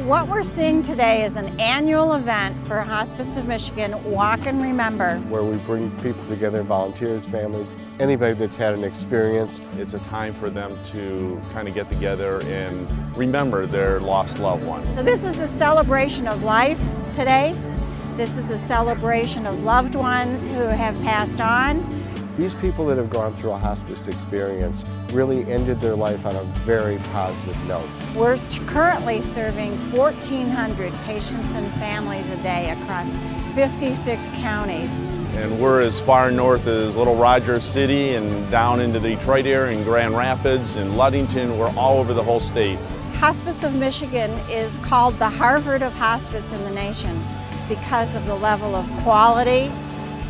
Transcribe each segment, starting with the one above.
What we're seeing today is an annual event for Hospice of Michigan, Walk and Remember, where we bring people together, volunteers, families, anybody that's had an experience. It's a time for them to kind of get together and remember their lost loved one. So this is a celebration of life today. This is a celebration of loved ones who have passed on. These people that have gone through a hospice experience really ended their life on a very positive note. We're currently serving 1,400 patients and families a day across 56 counties. And we're as far north as Little Rogers City and down into the Detroit area and Grand Rapids and Ludington. We're all over the whole state. Hospice of Michigan is called the Harvard of Hospice in the nation because of the level of quality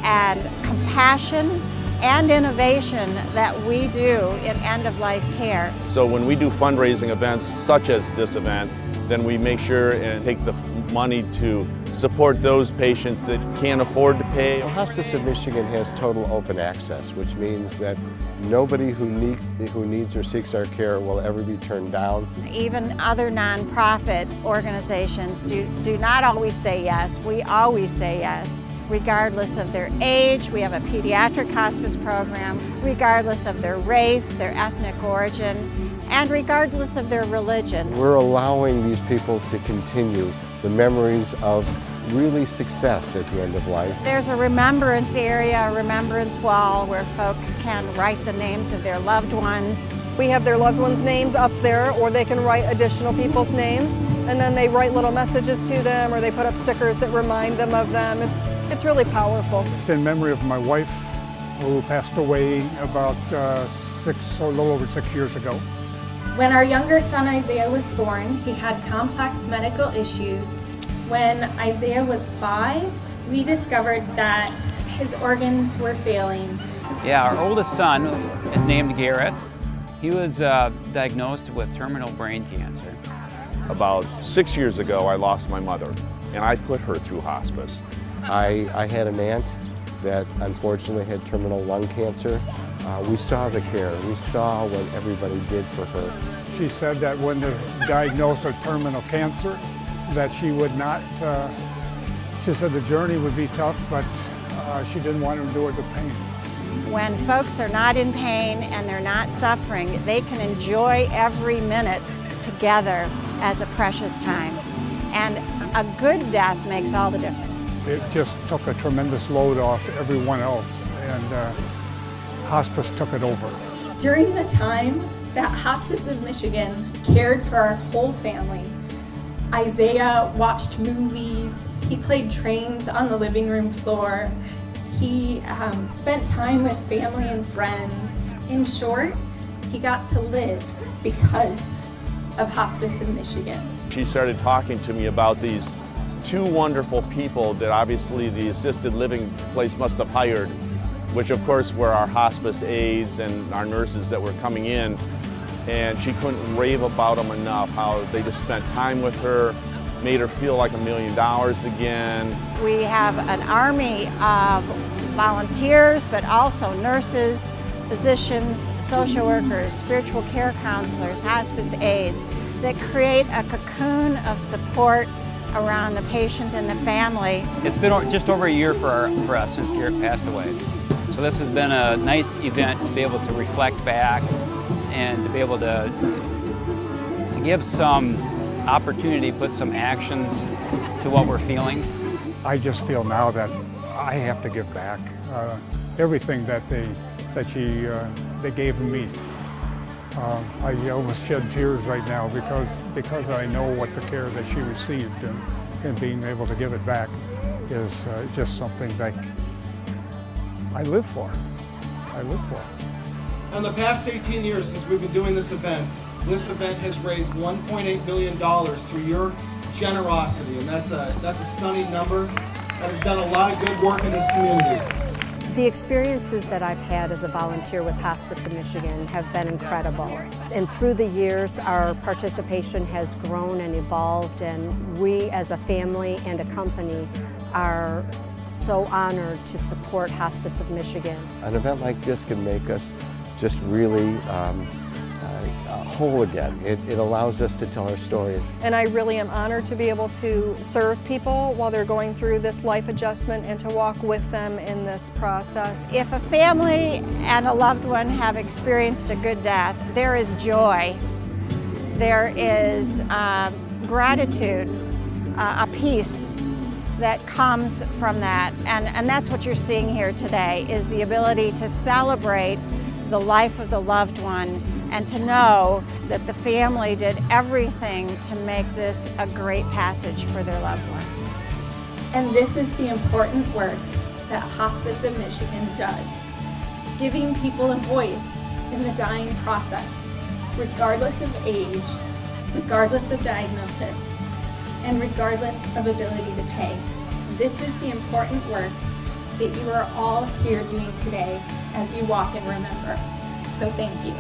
and compassion and innovation that we do in end-of-life care. So when we do fundraising events such as this event, then we make sure and take the money to support those patients that can't afford to pay. The Hospice of Michigan has total open access, which means that nobody who needs or seeks our care will ever be turned down. Even other nonprofit organizations do not always say yes. We always say yes. Regardless of their age, we have a pediatric hospice program, regardless of their race, their ethnic origin, and regardless of their religion. We're allowing these people to continue the memories of really success at the end of life. There's a remembrance area, a remembrance wall where folks can write the names of their loved ones. We have their loved ones' names up there, or they can write additional people's names, and then they write little messages to them, or they put up stickers that remind them of them. It's really powerful. It's in memory of my wife, who passed away about a little over 6 years ago. When our younger son Isaiah was born, he had complex medical issues. When Isaiah was 5, we discovered that his organs were failing. Yeah, our oldest son is named Garrett. He was diagnosed with terminal brain cancer. About 6 years ago, I lost my mother, and I put her through hospice. I had an aunt that unfortunately had terminal lung cancer. We saw the care. We saw what everybody did for her. She said that when they're diagnosed with terminal cancer, that she would not, she said the journey would be tough, but she didn't want to endure the pain. When folks are not in pain and they're not suffering, they can enjoy every minute together as a precious time. And a good death makes all the difference. It just took a tremendous load off everyone else, and hospice took it over. During the time that Hospice of Michigan cared for our whole family, Isaiah watched movies, he played trains on the living room floor, he spent time with family and friends. In short, he got to live because of Hospice of Michigan. She started talking to me about these two wonderful people that obviously the assisted living place must have hired, which of course were our hospice aides and our nurses that were coming in. And she couldn't rave about them enough, how they just spent time with her, made her feel like $1 million again. We have an army of volunteers, but also nurses, physicians, social workers, spiritual care counselors, hospice aides that create a cocoon of support around the patient and the family. It's been just over a year for us since Garrett passed away. So this has been a nice event to be able to reflect back and to be able to give some opportunity, put some actions to what we're feeling. I just feel now that I have to give back everything that they gave me. I almost shed tears right now because I know what the care that she received, and being able to give it back is just something that I live for. I live for. In the past 18 years since we've been doing this event has raised $1.8 million through your generosity, and that's a stunning number. That has done a lot of good work in this community. The experiences that I've had as a volunteer with Hospice of Michigan have been incredible. And through the years, our participation has grown and evolved, and we as a family and a company are so honored to support Hospice of Michigan. An event like this can make us just really whole again. It allows us to tell our story. And I really am honored to be able to serve people while they're going through this life adjustment and to walk with them in this process. If a family and a loved one have experienced a good death, there is joy, there is gratitude, a peace that comes from that. And that's what you're seeing here today, is the ability to celebrate the life of the loved one and to know that the family did everything to make this a great passage for their loved one. And this is the important work that Hospice of Michigan does, giving people a voice in the dying process, regardless of age, regardless of diagnosis, and regardless of ability to pay. This is the important work that you are all here doing today as you walk and remember. So thank you.